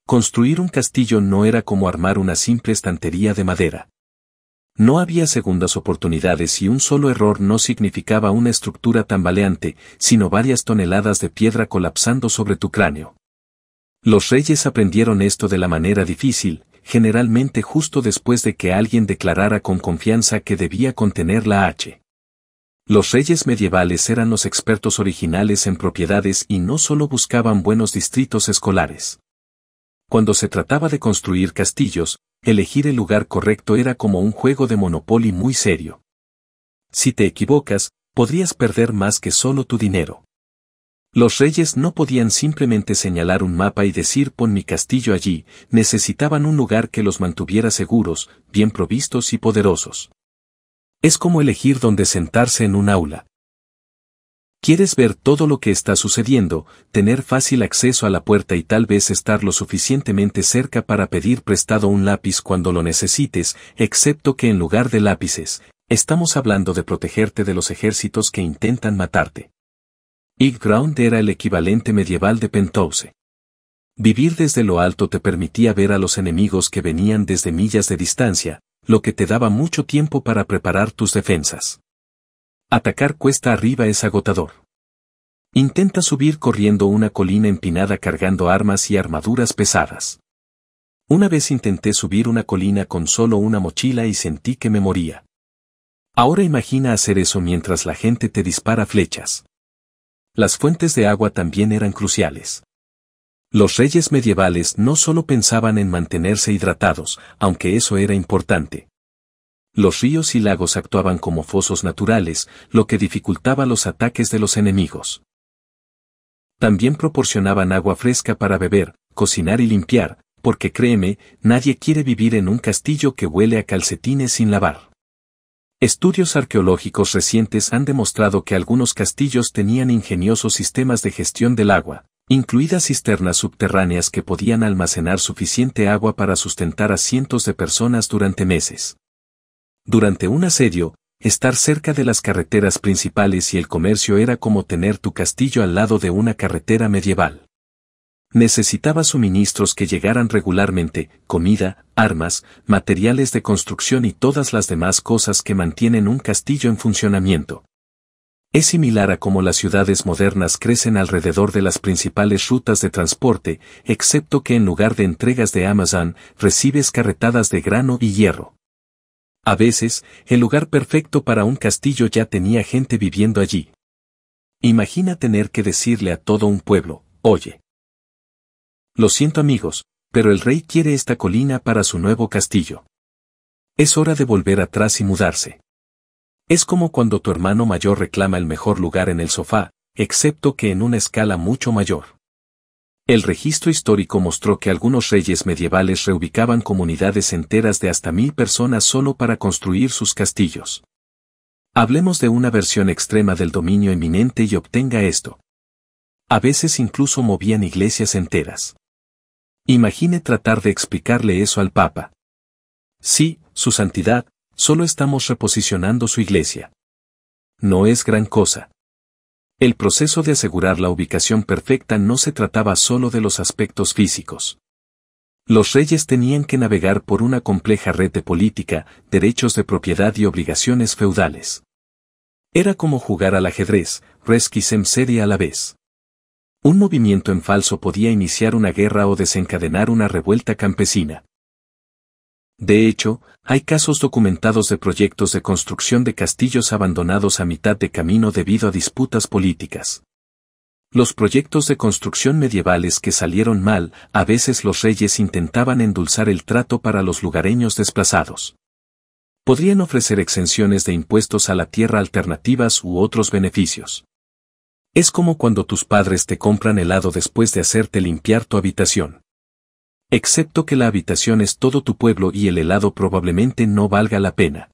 Construir un castillo no era como armar una simple estantería de madera. No había segundas oportunidades y un solo error no significaba una estructura tambaleante, sino varias toneladas de piedra colapsando sobre tu cráneo. Los reyes aprendieron esto de la manera difícil, generalmente justo después de que alguien declarara con confianza que debía contener la H. Los reyes medievales eran los expertos originales en propiedades y no solo buscaban buenos distritos escolares. Cuando se trataba de construir castillos, elegir el lugar correcto era como un juego de Monopoly muy serio. Si te equivocas, podrías perder más que solo tu dinero. Los reyes no podían simplemente señalar un mapa y decir pon mi castillo allí, necesitaban un lugar que los mantuviera seguros, bien provistos y poderosos. Es como elegir dónde sentarse en un aula. Quieres ver todo lo que está sucediendo, tener fácil acceso a la puerta y tal vez estar lo suficientemente cerca para pedir prestado un lápiz cuando lo necesites, excepto que en lugar de lápices, estamos hablando de protegerte de los ejércitos que intentan matarte. High Ground era el equivalente medieval de Penthouse. Vivir desde lo alto te permitía ver a los enemigos que venían desde millas de distancia, lo que te daba mucho tiempo para preparar tus defensas. Atacar cuesta arriba es agotador. Intenta subir corriendo una colina empinada cargando armas y armaduras pesadas. Una vez intenté subir una colina con solo una mochila y sentí que me moría. Ahora imagina hacer eso mientras la gente te dispara flechas. Las fuentes de agua también eran cruciales. Los reyes medievales no solo pensaban en mantenerse hidratados, aunque eso era importante. Los ríos y lagos actuaban como fosos naturales, lo que dificultaba los ataques de los enemigos. También proporcionaban agua fresca para beber, cocinar y limpiar, porque créeme, nadie quiere vivir en un castillo que huele a calcetines sin lavar. Estudios arqueológicos recientes han demostrado que algunos castillos tenían ingeniosos sistemas de gestión del agua, incluidas cisternas subterráneas que podían almacenar suficiente agua para sustentar a cientos de personas durante meses. Durante un asedio, estar cerca de las carreteras principales y el comercio era como tener tu castillo al lado de una carretera medieval. Necesitaba suministros que llegaran regularmente, comida, armas, materiales de construcción y todas las demás cosas que mantienen un castillo en funcionamiento. Es similar a cómo las ciudades modernas crecen alrededor de las principales rutas de transporte, excepto que en lugar de entregas de Amazon, recibes carretadas de grano y hierro. A veces, el lugar perfecto para un castillo ya tenía gente viviendo allí. Imagina tener que decirle a todo un pueblo, oye. Lo siento amigos, pero el rey quiere esta colina para su nuevo castillo. Es hora de volver atrás y mudarse. Es como cuando tu hermano mayor reclama el mejor lugar en el sofá, excepto que en una escala mucho mayor. El registro histórico mostró que algunos reyes medievales reubicaban comunidades enteras de hasta 1000 personas solo para construir sus castillos. Hablemos de una versión extrema del dominio eminente y obtenga esto. A veces incluso movían iglesias enteras. Imagine tratar de explicarle eso al Papa. Sí, su santidad, solo estamos reposicionando su iglesia. No es gran cosa. El proceso de asegurar la ubicación perfecta no se trataba solo de los aspectos físicos. Los reyes tenían que navegar por una compleja red de política, derechos de propiedad y obligaciones feudales. Era como jugar al ajedrez, resquisem serie a la vez. Un movimiento en falso podía iniciar una guerra o desencadenar una revuelta campesina. De hecho, hay casos documentados de proyectos de construcción de castillos abandonados a mitad de camino debido a disputas políticas. Los proyectos de construcción medievales que salieron mal, a veces los reyes intentaban endulzar el trato para los lugareños desplazados. Podrían ofrecer exenciones de impuestos a la tierra alternativas u otros beneficios. Es como cuando tus padres te compran helado después de hacerte limpiar tu habitación. Excepto que la habitación es todo tu pueblo y el helado probablemente no valga la pena.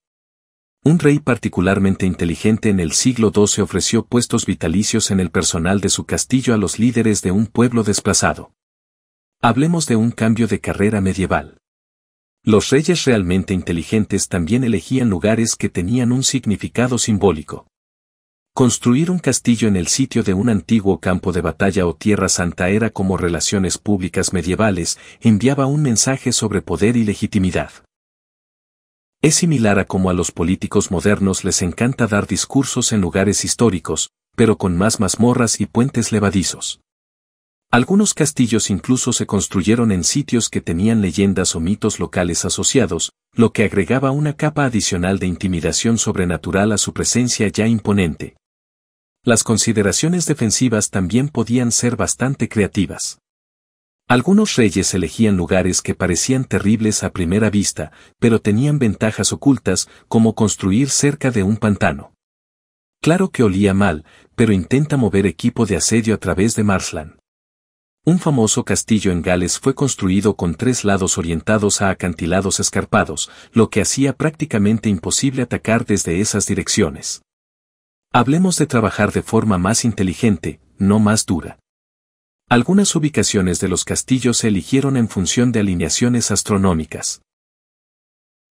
Un rey particularmente inteligente en el siglo XII ofreció puestos vitalicios en el personal de su castillo a los líderes de un pueblo desplazado. Hablemos de un cambio de carrera medieval. Los reyes realmente inteligentes también elegían lugares que tenían un significado simbólico. Construir un castillo en el sitio de un antiguo campo de batalla o tierra santa era como relaciones públicas medievales, enviaba un mensaje sobre poder y legitimidad. Es similar a como a los políticos modernos les encanta dar discursos en lugares históricos, pero con más mazmorras y puentes levadizos. Algunos castillos incluso se construyeron en sitios que tenían leyendas o mitos locales asociados, lo que agregaba una capa adicional de intimidación sobrenatural a su presencia ya imponente. Las consideraciones defensivas también podían ser bastante creativas. Algunos reyes elegían lugares que parecían terribles a primera vista, pero tenían ventajas ocultas, como construir cerca de un pantano. Claro que olía mal, pero intenta mover equipo de asedio a través de Marsland. Un famoso castillo en Gales fue construido con 3 lados orientados a acantilados escarpados, lo que hacía prácticamente imposible atacar desde esas direcciones. Hablemos de trabajar de forma más inteligente, no más dura. Algunas ubicaciones de los castillos se eligieron en función de alineaciones astronómicas.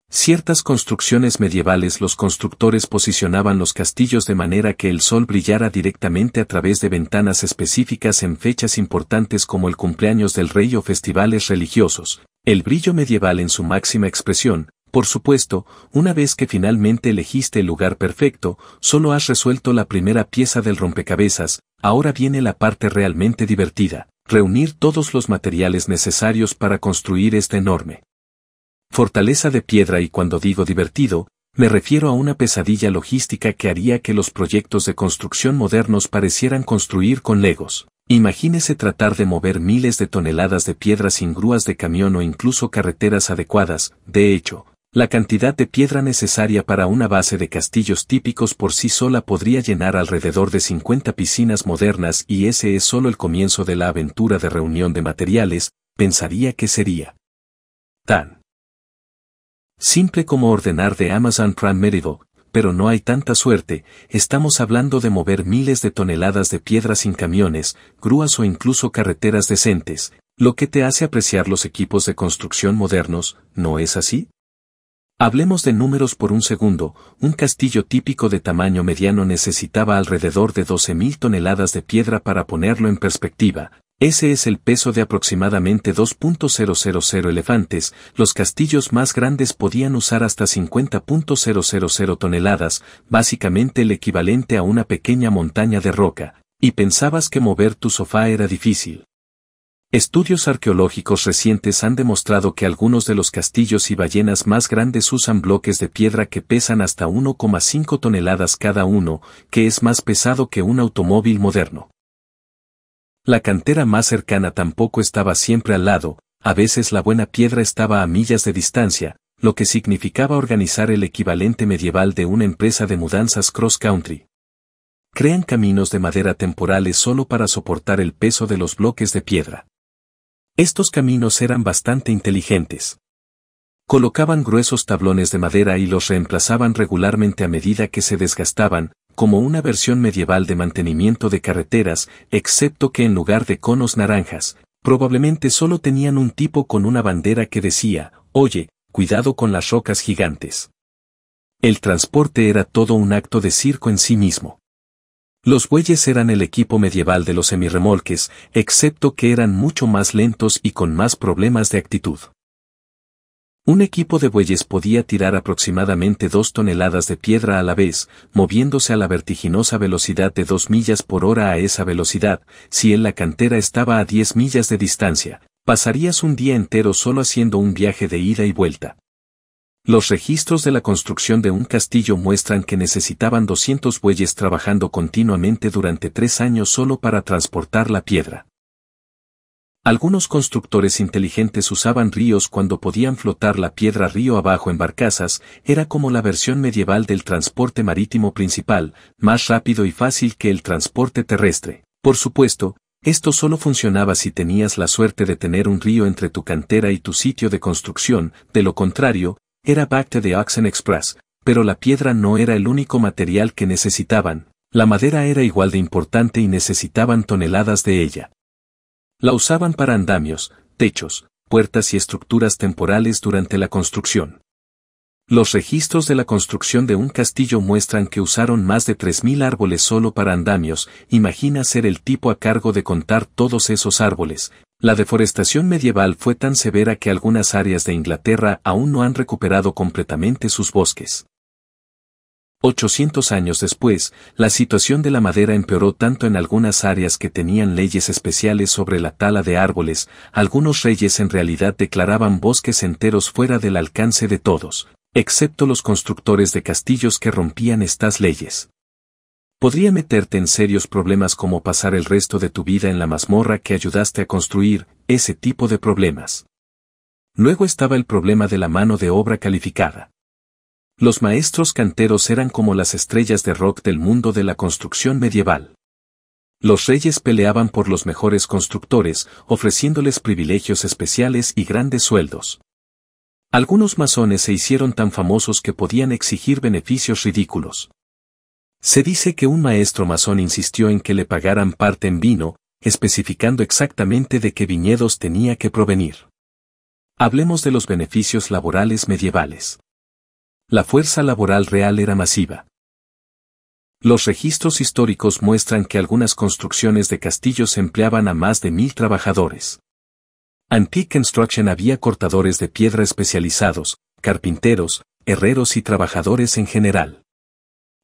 Ciertas construcciones medievales los constructores posicionaban los castillos de manera que el sol brillara directamente a través de ventanas específicas en fechas importantes como el cumpleaños del rey o festivales religiosos. El brillo medieval en su máxima expresión. Por supuesto, una vez que finalmente elegiste el lugar perfecto, solo has resuelto la primera pieza del rompecabezas, ahora viene la parte realmente divertida, reunir todos los materiales necesarios para construir esta enorme fortaleza de piedra. Y cuando digo divertido, me refiero a una pesadilla logística que haría que los proyectos de construcción modernos parecieran construir con legos. Imagínese tratar de mover miles de toneladas de piedra sin grúas de camión o incluso carreteras adecuadas. De hecho, la cantidad de piedra necesaria para una base de castillos típicos por sí sola podría llenar alrededor de 50 piscinas modernas, y ese es solo el comienzo de la aventura de reunión de materiales. Pensaría que sería tan simple como ordenar de Amazon Prime Video, pero no hay tanta suerte. Estamos hablando de mover miles de toneladas de piedra sin camiones, grúas o incluso carreteras decentes, lo que te hace apreciar los equipos de construcción modernos, ¿no es así? Hablemos de números por un segundo. Un castillo típico de tamaño mediano necesitaba alrededor de 12.000 toneladas de piedra. Para ponerlo en perspectiva, ese es el peso de aproximadamente 2.000 elefantes. Los castillos más grandes podían usar hasta 50.000 toneladas, básicamente el equivalente a una pequeña montaña de roca. ¿Y pensabas que mover tu sofá era difícil? Estudios arqueológicos recientes han demostrado que algunos de los castillos y ballenas más grandes usan bloques de piedra que pesan hasta 1,5 toneladas cada uno, que es más pesado que un automóvil moderno. La cantera más cercana tampoco estaba siempre al lado, a veces la buena piedra estaba a millas de distancia, lo que significaba organizar el equivalente medieval de una empresa de mudanzas cross-country. Crean caminos de madera temporales solo para soportar el peso de los bloques de piedra. Estos caminos eran bastante inteligentes. Colocaban gruesos tablones de madera y los reemplazaban regularmente a medida que se desgastaban, como una versión medieval de mantenimiento de carreteras, excepto que en lugar de conos naranjas, probablemente solo tenían un tipo con una bandera que decía, «Oye, cuidado con las rocas gigantes». El transporte era todo un acto de circo en sí mismo. Los bueyes eran el equipo medieval de los semirremolques, excepto que eran mucho más lentos y con más problemas de actitud. Un equipo de bueyes podía tirar aproximadamente 2 toneladas de piedra a la vez, moviéndose a la vertiginosa velocidad de 2 millas por hora. A esa velocidad, si en la cantera estaba a 10 millas de distancia, pasarías un día entero solo haciendo un viaje de ida y vuelta. Los registros de la construcción de un castillo muestran que necesitaban 200 bueyes trabajando continuamente durante 3 años solo para transportar la piedra. Algunos constructores inteligentes usaban ríos cuando podían flotar la piedra río abajo en barcazas. Era como la versión medieval del transporte marítimo principal, más rápido y fácil que el transporte terrestre. Por supuesto, esto solo funcionaba si tenías la suerte de tener un río entre tu cantera y tu sitio de construcción. De lo contrario, era Back to the Oxen Express, pero la piedra no era el único material que necesitaban. La madera era igual de importante y necesitaban toneladas de ella. La usaban para andamios, techos, puertas y estructuras temporales durante la construcción. Los registros de la construcción de un castillo muestran que usaron más de 3.000 árboles solo para andamios. Imagina ser el tipo a cargo de contar todos esos árboles. La deforestación medieval fue tan severa que algunas áreas de Inglaterra aún no han recuperado completamente sus bosques. 800 años después, la situación de la madera empeoró tanto en algunas áreas que tenían leyes especiales sobre la tala de árboles. Algunos reyes en realidad declaraban bosques enteros fuera del alcance de todos, excepto los constructores de castillos que rompían estas leyes. Podría meterte en serios problemas como pasar el resto de tu vida en la mazmorra que ayudaste a construir. Ese tipo de problemas. Luego estaba el problema de la mano de obra calificada. Los maestros canteros eran como las estrellas de rock del mundo de la construcción medieval. Los reyes peleaban por los mejores constructores, ofreciéndoles privilegios especiales y grandes sueldos. Algunos masones se hicieron tan famosos que podían exigir beneficios ridículos. Se dice que un maestro masón insistió en que le pagaran parte en vino, especificando exactamente de qué viñedos tenía que provenir. Hablemos de los beneficios laborales medievales. La fuerza laboral real era masiva. Los registros históricos muestran que algunas construcciones de castillos empleaban a más de 1.000 trabajadores. Antique Construction había cortadores de piedra especializados, carpinteros, herreros y trabajadores en general.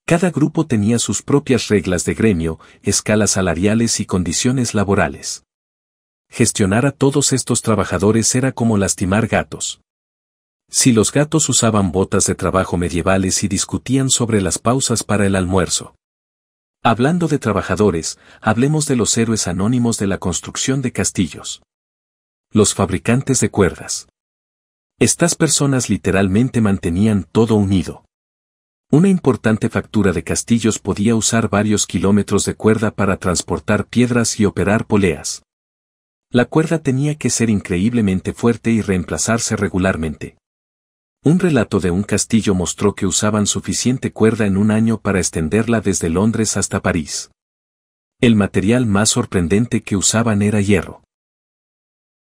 Cada grupo tenía sus propias reglas de gremio, escalas salariales y condiciones laborales. Gestionar a todos estos trabajadores era como lastimar gatos. Si los gatos usaban botas de trabajo medievales y discutían sobre las pausas para el almuerzo. Hablando de trabajadores, hablemos de los héroes anónimos de la construcción de castillos. Los fabricantes de cuerdas. Estas personas literalmente mantenían todo unido. Una importante factura de castillos podía usar varios kilómetros de cuerda para transportar piedras y operar poleas. La cuerda tenía que ser increíblemente fuerte y reemplazarse regularmente. Un relato de un castillo mostró que usaban suficiente cuerda en un año para extenderla desde Londres hasta París. El material más sorprendente que usaban era hierro.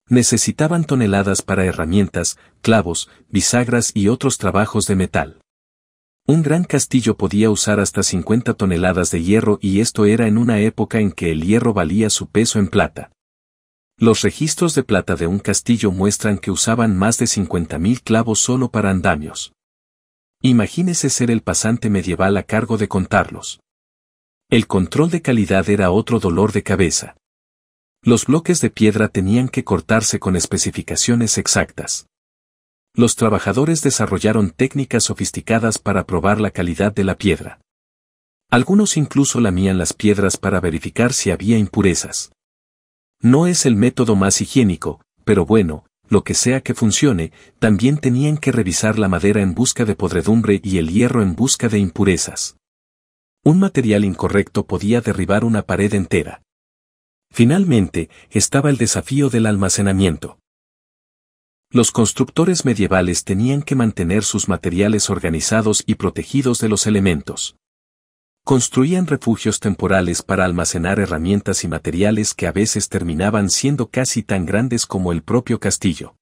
Necesitaban toneladas para herramientas, clavos, bisagras y otros trabajos de metal. Un gran castillo podía usar hasta 50 toneladas de hierro y esto era en una época en que el hierro valía su peso en plata. Los registros de plata de un castillo muestran que usaban más de 50.000 clavos solo para andamios. Imagínese ser el pasante medieval a cargo de contarlos. El control de calidad era otro dolor de cabeza. Los bloques de piedra tenían que cortarse con especificaciones exactas. Los trabajadores desarrollaron técnicas sofisticadas para probar la calidad de la piedra. Algunos incluso lamían las piedras para verificar si había impurezas. No es el método más higiénico, pero bueno, lo que sea que funcione, también tenían que revisar la madera en busca de podredumbre y el hierro en busca de impurezas. Un material incorrecto podía derribar una pared entera. Finalmente, estaba el desafío del almacenamiento. Los constructores medievales tenían que mantener sus materiales organizados y protegidos de los elementos. Construían refugios temporales para almacenar herramientas y materiales que a veces terminaban siendo casi tan grandes como el propio castillo.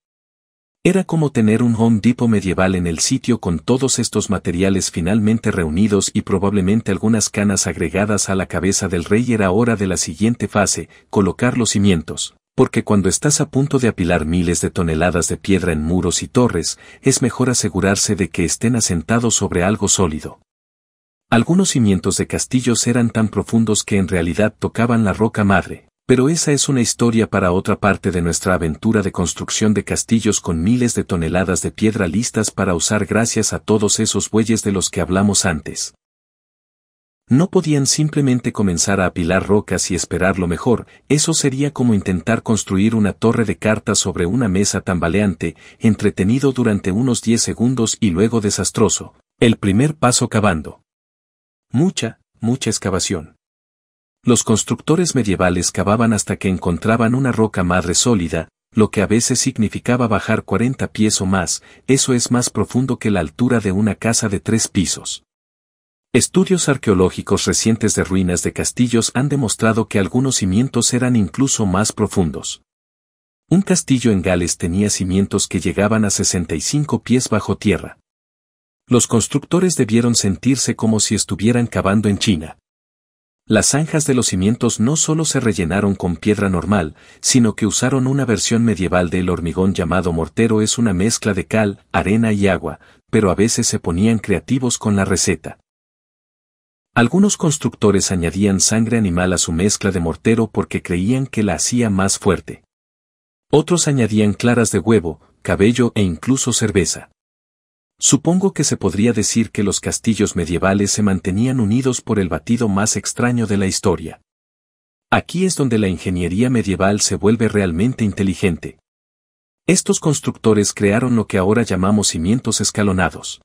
Era como tener un Home Depot medieval en el sitio con todos estos materiales finalmente reunidos y probablemente algunas canas agregadas a la cabeza del rey. Era hora de la siguiente fase, colocar los cimientos, porque cuando estás a punto de apilar miles de toneladas de piedra en muros y torres, es mejor asegurarse de que estén asentados sobre algo sólido. Algunos cimientos de castillos eran tan profundos que en realidad tocaban la roca madre, pero esa es una historia para otra parte de nuestra aventura de construcción de castillos con miles de toneladas de piedra listas para usar gracias a todos esos bueyes de los que hablamos antes. No podían simplemente comenzar a apilar rocas y esperar lo mejor, eso sería como intentar construir una torre de cartas sobre una mesa tambaleante, entretenido durante unos 10 segundos y luego desastroso. El primer paso cavando. Mucha excavación. Los constructores medievales cavaban hasta que encontraban una roca madre sólida, lo que a veces significaba bajar 40 pies o más, eso es más profundo que la altura de una casa de 3 pisos. Estudios arqueológicos recientes de ruinas de castillos han demostrado que algunos cimientos eran incluso más profundos. Un castillo en Gales tenía cimientos que llegaban a 65 pies bajo tierra. Los constructores debieron sentirse como si estuvieran cavando en China. Las zanjas de los cimientos no solo se rellenaron con piedra normal, sino que usaron una versión medieval del hormigón llamado mortero. Es una mezcla de cal, arena y agua, pero a veces se ponían creativos con la receta. Algunos constructores añadían sangre animal a su mezcla de mortero porque creían que la hacía más fuerte. Otros añadían claras de huevo, cabello e incluso cerveza. Supongo que se podría decir que los castillos medievales se mantenían unidos por el batido más extraño de la historia. Aquí es donde la ingeniería medieval se vuelve realmente inteligente. Estos constructores crearon lo que ahora llamamos cimientos escalonados.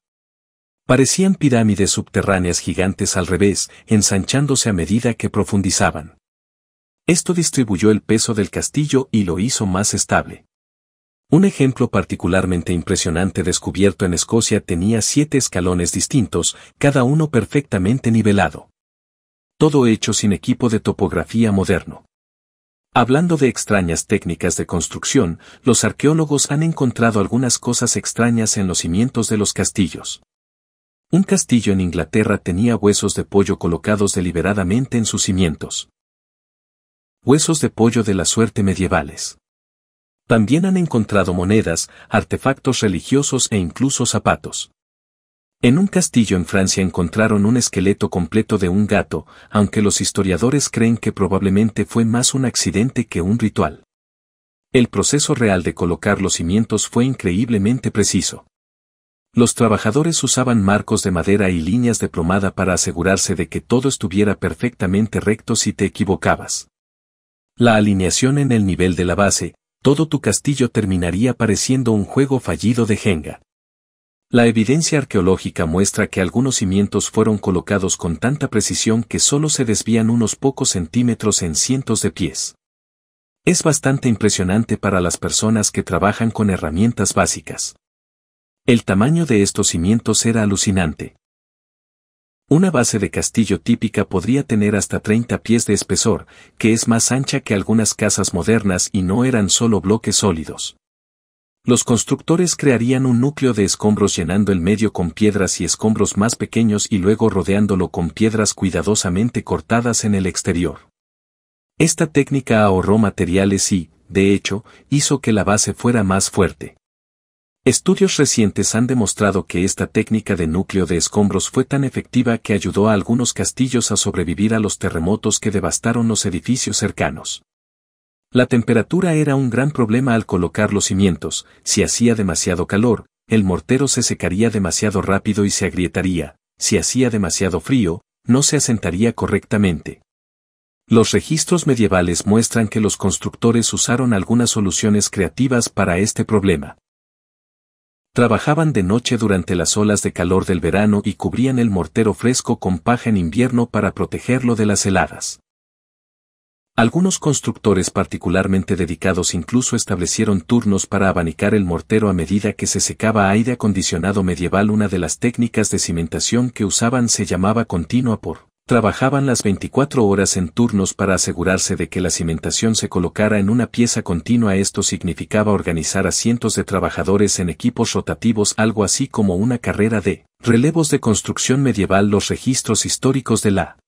Parecían pirámides subterráneas gigantes al revés, ensanchándose a medida que profundizaban. Esto distribuyó el peso del castillo y lo hizo más estable. Un ejemplo particularmente impresionante descubierto en Escocia tenía 7 escalones distintos, cada uno perfectamente nivelado. Todo hecho sin equipo de topografía moderno. Hablando de extrañas técnicas de construcción, los arqueólogos han encontrado algunas cosas extrañas en los cimientos de los castillos. Un castillo en Inglaterra tenía huesos de pollo colocados deliberadamente en sus cimientos. Huesos de pollo de la suerte medievales. También han encontrado monedas, artefactos religiosos e incluso zapatos. En un castillo en Francia encontraron un esqueleto completo de un gato, aunque los historiadores creen que probablemente fue más un accidente que un ritual. El proceso real de colocar los cimientos fue increíblemente preciso. Los trabajadores usaban marcos de madera y líneas de plomada para asegurarse de que todo estuviera perfectamente recto si te equivocabas. La alineación en el nivel de la base, todo tu castillo terminaría pareciendo un juego fallido de Jenga. La evidencia arqueológica muestra que algunos cimientos fueron colocados con tanta precisión que solo se desvían unos pocos centímetros en cientos de pies. Es bastante impresionante para las personas que trabajan con herramientas básicas. El tamaño de estos cimientos era alucinante. Una base de castillo típica podría tener hasta 30 pies de espesor, que es más ancha que algunas casas modernas y no eran solo bloques sólidos. Los constructores crearían un núcleo de escombros llenando el medio con piedras y escombros más pequeños y luego rodeándolo con piedras cuidadosamente cortadas en el exterior. Esta técnica ahorró materiales y, de hecho, hizo que la base fuera más fuerte. Estudios recientes han demostrado que esta técnica de núcleo de escombros fue tan efectiva que ayudó a algunos castillos a sobrevivir a los terremotos que devastaron los edificios cercanos. La temperatura era un gran problema al colocar los cimientos. Si hacía demasiado calor, el mortero se secaría demasiado rápido y se agrietaría. Si hacía demasiado frío, no se asentaría correctamente. Los registros medievales muestran que los constructores usaron algunas soluciones creativas para este problema. Trabajaban de noche durante las olas de calor del verano y cubrían el mortero fresco con paja en invierno para protegerlo de las heladas. Algunos constructores particularmente dedicados incluso establecieron turnos para abanicar el mortero a medida que se secaba. Aire acondicionado medieval. Una de las técnicas de cimentación que usaban se llamaba continua por. Trabajaban las 24 horas en turnos para asegurarse de que la cimentación se colocara en una pieza continua. Esto significaba organizar a cientos de trabajadores en equipos rotativos, algo así como una carrera de relevos de construcción medieval. Los registros históricos de la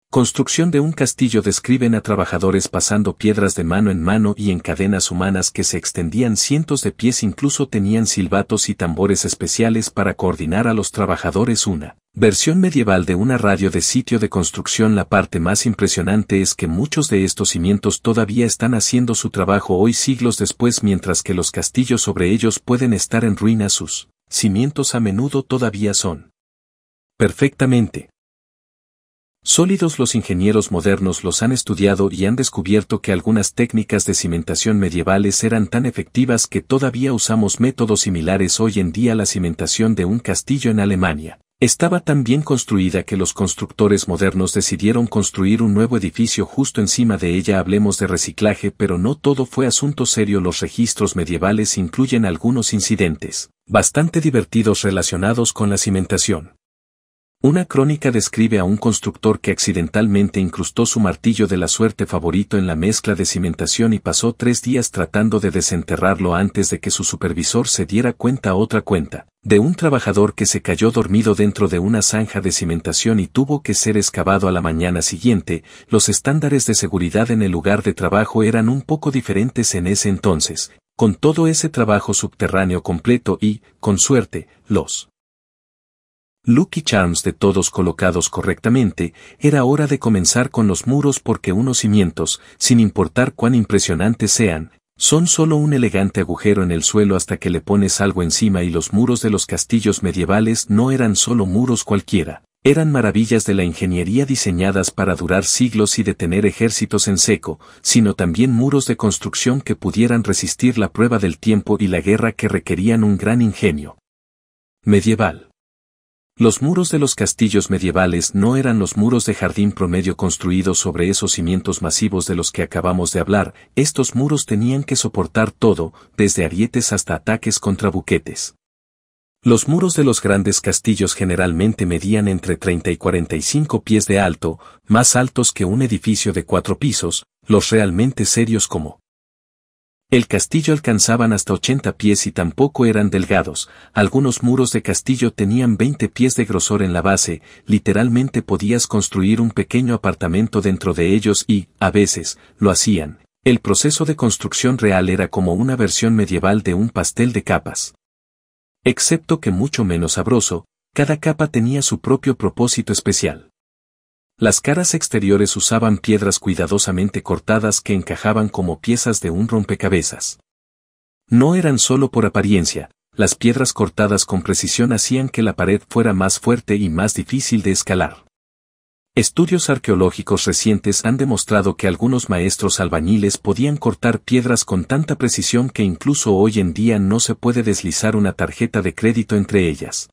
construcción de un castillo describen a trabajadores pasando piedras de mano en mano y en cadenas humanas que se extendían cientos de pies. Incluso tenían silbatos y tambores especiales para coordinar a los trabajadores. Una versión medieval de una radio de sitio de construcción. La parte más impresionante es que muchos de estos cimientos todavía están haciendo su trabajo hoy, siglos después. Mientras que los castillos sobre ellos pueden estar en ruinas, sus cimientos a menudo todavía son perfectamente sólidos. Los ingenieros modernos los han estudiado y han descubierto que algunas técnicas de cimentación medievales eran tan efectivas que todavía usamos métodos similares hoy en día. La cimentación de un castillo en Alemania estaba tan bien construida que los constructores modernos decidieron construir un nuevo edificio justo encima de ella. Hablemos de reciclaje, pero no todo fue asunto serio. Los registros medievales incluyen algunos incidentes bastante divertidos relacionados con la cimentación. Una crónica describe a un constructor que accidentalmente incrustó su martillo de la suerte favorito en la mezcla de cimentación y pasó 3 días tratando de desenterrarlo antes de que su supervisor se diera cuenta. Otra cuenta, de un trabajador que se cayó dormido dentro de una zanja de cimentación y tuvo que ser excavado a la mañana siguiente. Los estándares de seguridad en el lugar de trabajo eran un poco diferentes en ese entonces, con todo ese trabajo subterráneo completo y, con suerte, los Lucky Charms de todos colocados correctamente, era hora de comenzar con los muros porque unos cimientos, sin importar cuán impresionantes sean, son solo un elegante agujero en el suelo hasta que le pones algo encima. Y los muros de los castillos medievales no eran solo muros cualquiera, eran maravillas de la ingeniería diseñadas para durar siglos y detener ejércitos en seco, sino también muros de construcción que pudieran resistir la prueba del tiempo y la guerra, que requerían un gran ingenio medieval. Los muros de los castillos medievales no eran los muros de jardín promedio construidos sobre esos cimientos masivos de los que acabamos de hablar. Estos muros tenían que soportar todo, desde arietes hasta ataques contra buquetes. Los muros de los grandes castillos generalmente medían entre 30 y 45 pies de alto, más altos que un edificio de 4 pisos, los realmente serios como el castillo alcanzaban hasta 80 pies y tampoco eran delgados. Algunos muros de castillo tenían 20 pies de grosor en la base, literalmente podías construir un pequeño apartamento dentro de ellos y, a veces, lo hacían. El proceso de construcción real era como una versión medieval de un pastel de capas. Excepto que mucho menos sabroso, cada capa tenía su propio propósito especial. Las caras exteriores usaban piedras cuidadosamente cortadas que encajaban como piezas de un rompecabezas. No eran solo por apariencia, las piedras cortadas con precisión hacían que la pared fuera más fuerte y más difícil de escalar. Estudios arqueológicos recientes han demostrado que algunos maestros albañiles podían cortar piedras con tanta precisión que incluso hoy en día no se puede deslizar una tarjeta de crédito entre ellas.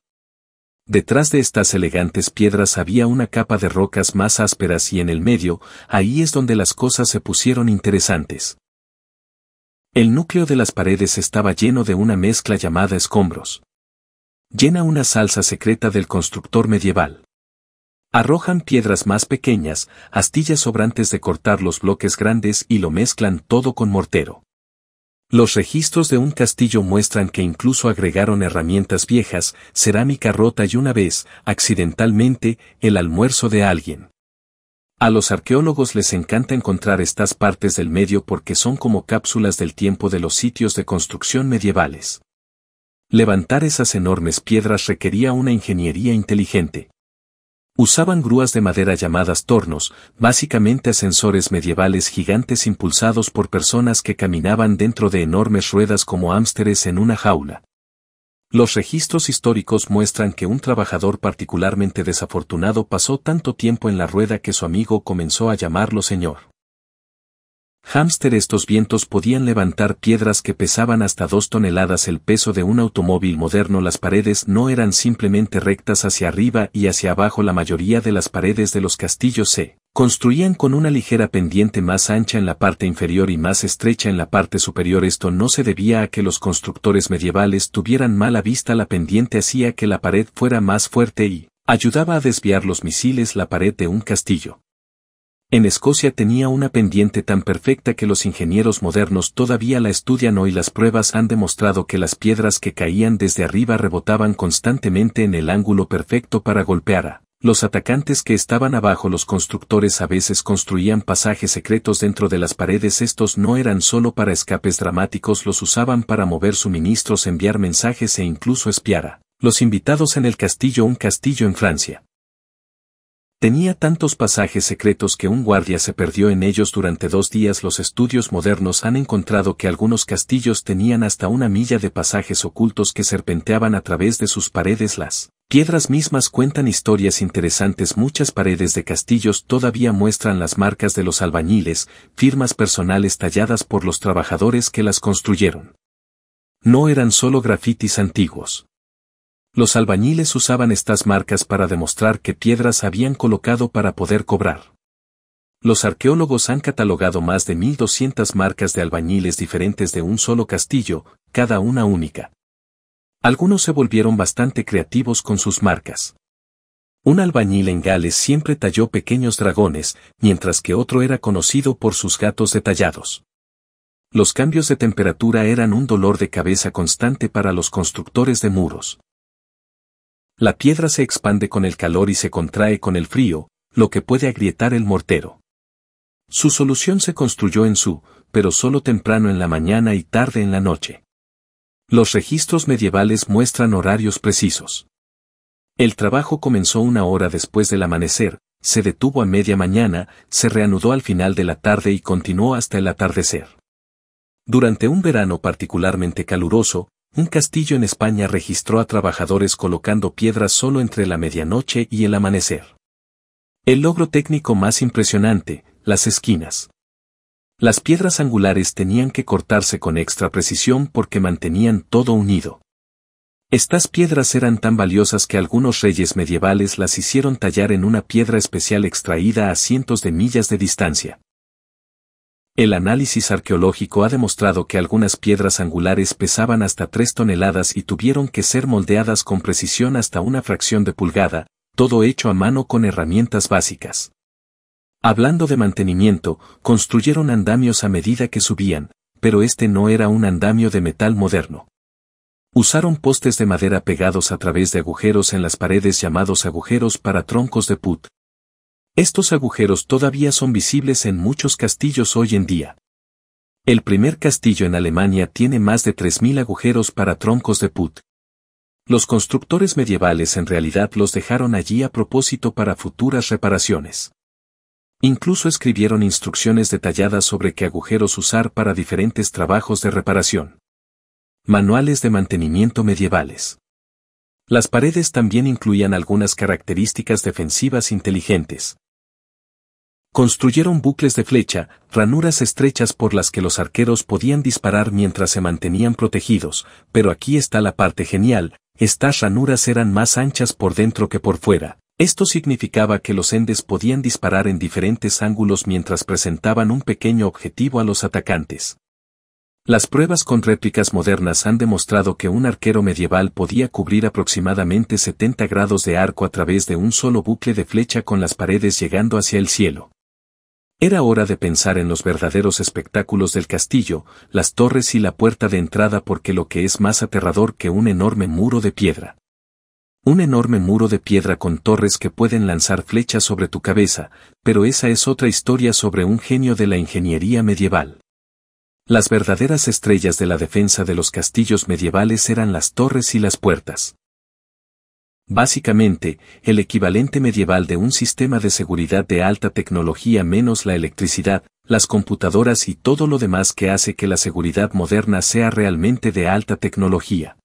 Detrás de estas elegantes piedras había una capa de rocas más ásperas y en el medio, ahí es donde las cosas se pusieron interesantes. El núcleo de las paredes estaba lleno de una mezcla llamada escombros. Llena una salsa secreta del constructor medieval. Arrojan piedras más pequeñas, astillas sobrantes de cortar los bloques grandes y lo mezclan todo con mortero. Los registros de un castillo muestran que incluso agregaron herramientas viejas, cerámica rota y una vez, accidentalmente, el almuerzo de alguien. A los arqueólogos les encanta encontrar estas partes del medio porque son como cápsulas del tiempo de los sitios de construcción medievales. Levantar esas enormes piedras requería una ingeniería inteligente. Usaban grúas de madera llamadas tornos, básicamente ascensores medievales gigantes impulsados por personas que caminaban dentro de enormes ruedas como hámsteres en una jaula. Los registros históricos muestran que un trabajador particularmente desafortunado pasó tanto tiempo en la rueda que su amigo comenzó a llamarlo señor hámster. Estos vientos podían levantar piedras que pesaban hasta 2 toneladas el peso de un automóvil moderno. Las paredes no eran simplemente rectas hacia arriba y hacia abajo. La mayoría de las paredes de los castillos se construían con una ligera pendiente más ancha en la parte inferior y más estrecha en la parte superior. Esto no se debía a que los constructores medievales tuvieran mala vista. La pendiente hacía que la pared fuera más fuerte y ayudaba a desviar los misiles. La pared de un castillo en Escocia tenía una pendiente tan perfecta que los ingenieros modernos todavía la estudian hoy. Las pruebas han demostrado que las piedras que caían desde arriba rebotaban constantemente en el ángulo perfecto para golpear a los atacantes que estaban abajo. Los constructores a veces construían pasajes secretos dentro de las paredes. Estos no eran solo para escapes dramáticos, los usaban para mover suministros, enviar mensajes e incluso espiar a los invitados en el castillo. Un castillo en Francia tenía tantos pasajes secretos que un guardia se perdió en ellos durante 2 días. Los estudios modernos han encontrado que algunos castillos tenían hasta 1 milla de pasajes ocultos que serpenteaban a través de sus paredes. Las piedras mismas cuentan historias interesantes. Muchas paredes de castillos todavía muestran las marcas de los albañiles, firmas personales talladas por los trabajadores que las construyeron. No eran solo grafitis antiguos. Los albañiles usaban estas marcas para demostrar qué piedras habían colocado para poder cobrar. Los arqueólogos han catalogado más de 1200 marcas de albañiles diferentes de un solo castillo, cada una única. Algunos se volvieron bastante creativos con sus marcas. Un albañil en Gales siempre talló pequeños dragones, mientras que otro era conocido por sus gatos detallados. Los cambios de temperatura eran un dolor de cabeza constante para los constructores de muros. La piedra se expande con el calor y se contrae con el frío, lo que puede agrietar el mortero. Su solución se construyó en Su, pero solo temprano en la mañana y tarde en la noche. Los registros medievales muestran horarios precisos. El trabajo comenzó 1 hora después del amanecer, se detuvo a media mañana, se reanudó al final de la tarde y continuó hasta el atardecer. Durante un verano particularmente caluroso, un castillo en España registró a trabajadores colocando piedras solo entre la medianoche y el amanecer. El logro técnico más impresionante, las esquinas. Las piedras angulares tenían que cortarse con extra precisión porque mantenían todo unido. Estas piedras eran tan valiosas que algunos reyes medievales las hicieron tallar en una piedra especial extraída a cientos de millas de distancia. El análisis arqueológico ha demostrado que algunas piedras angulares pesaban hasta 3 toneladas y tuvieron que ser moldeadas con precisión hasta una fracción de pulgada, todo hecho a mano con herramientas básicas. Hablando de mantenimiento, construyeron andamios a medida que subían, pero este no era un andamio de metal moderno. Usaron postes de madera pegados a través de agujeros en las paredes llamados agujeros para troncos de put. Estos agujeros todavía son visibles en muchos castillos hoy en día. El primer castillo en Alemania tiene más de 3.000 agujeros para troncos de put. Los constructores medievales en realidad los dejaron allí a propósito para futuras reparaciones. Incluso escribieron instrucciones detalladas sobre qué agujeros usar para diferentes trabajos de reparación. Manuales de mantenimiento medievales. Las paredes también incluían algunas características defensivas inteligentes. Construyeron bucles de flecha, ranuras estrechas por las que los arqueros podían disparar mientras se mantenían protegidos, pero aquí está la parte genial, estas ranuras eran más anchas por dentro que por fuera. Esto significaba que los endes podían disparar en diferentes ángulos mientras presentaban un pequeño objetivo a los atacantes. Las pruebas con réplicas modernas han demostrado que un arquero medieval podía cubrir aproximadamente 70 grados de arco a través de un solo bucle de flecha con las paredes llegando hacia el cielo. Era hora de pensar en los verdaderos espectáculos del castillo, las torres y la puerta de entrada porque lo que es más aterrador que un enorme muro de piedra. Un enorme muro de piedra con torres que pueden lanzar flechas sobre tu cabeza, pero esa es otra historia sobre un genio de la ingeniería medieval. Las verdaderas estrellas de la defensa de los castillos medievales eran las torres y las puertas. Básicamente, el equivalente medieval de un sistema de seguridad de alta tecnología menos la electricidad, las computadoras y todo lo demás que hace que la seguridad moderna sea realmente de alta tecnología.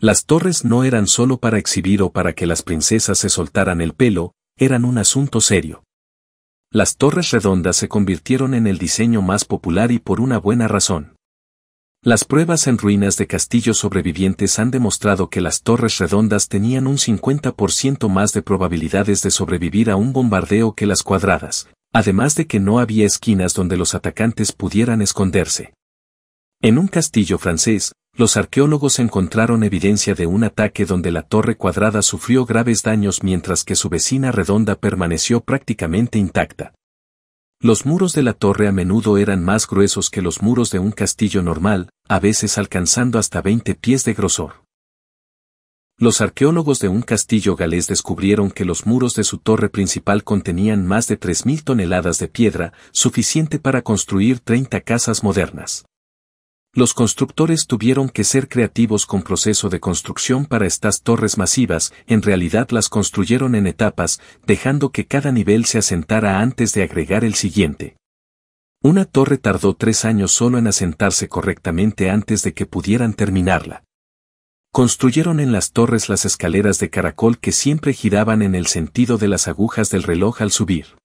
Las torres no eran solo para exhibir o para que las princesas se soltaran el pelo, eran un asunto serio. Las torres redondas se convirtieron en el diseño más popular y por una buena razón. Las pruebas en ruinas de castillos sobrevivientes han demostrado que las torres redondas tenían un 50% más de probabilidades de sobrevivir a un bombardeo que las cuadradas, además de que no había esquinas donde los atacantes pudieran esconderse. En un castillo francés, los arqueólogos encontraron evidencia de un ataque donde la torre cuadrada sufrió graves daños mientras que su vecina redonda permaneció prácticamente intacta. Los muros de la torre a menudo eran más gruesos que los muros de un castillo normal, a veces alcanzando hasta 20 pies de grosor. Los arqueólogos de un castillo galés descubrieron que los muros de su torre principal contenían más de 3.000 toneladas de piedra, suficiente para construir 30 casas modernas. Los constructores tuvieron que ser creativos con proceso de construcción para estas torres masivas, en realidad las construyeron en etapas, dejando que cada nivel se asentara antes de agregar el siguiente. Una torre tardó 3 años solo en asentarse correctamente antes de que pudieran terminarla. Construyeron en las torres las escaleras de caracol que siempre giraban en el sentido de las agujas del reloj al subir.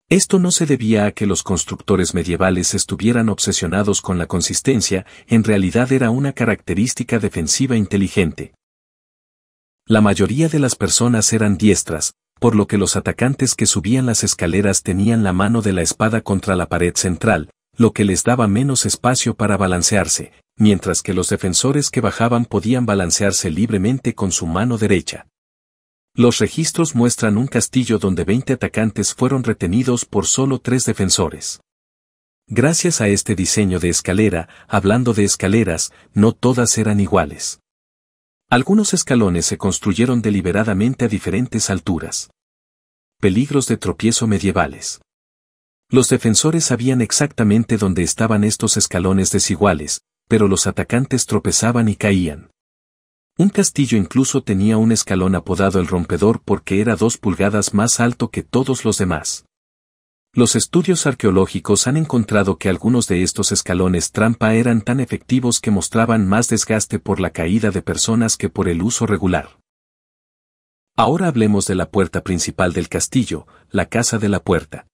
Esto no se debía a que los constructores medievales estuvieran obsesionados con la consistencia, en realidad era una característica defensiva inteligente. La mayoría de las personas eran diestras, por lo que los atacantes que subían las escaleras tenían la mano de la espada contra la pared central, lo que les daba menos espacio para balancearse, mientras que los defensores que bajaban podían balancearse libremente con su mano derecha. Los registros muestran un castillo donde 20 atacantes fueron retenidos por solo 3 defensores. Gracias a este diseño de escalera, hablando de escaleras, no todas eran iguales. Algunos escalones se construyeron deliberadamente a diferentes alturas. Peligros de tropiezo medievales. Los defensores sabían exactamente dónde estaban estos escalones desiguales, pero los atacantes tropezaban y caían. Un castillo incluso tenía un escalón apodado el rompedor porque era 2 pulgadas más alto que todos los demás. Los estudios arqueológicos han encontrado que algunos de estos escalones trampa eran tan efectivos que mostraban más desgaste por la caída de personas que por el uso regular. Ahora hablemos de la puerta principal del castillo, la Casa de la Puerta.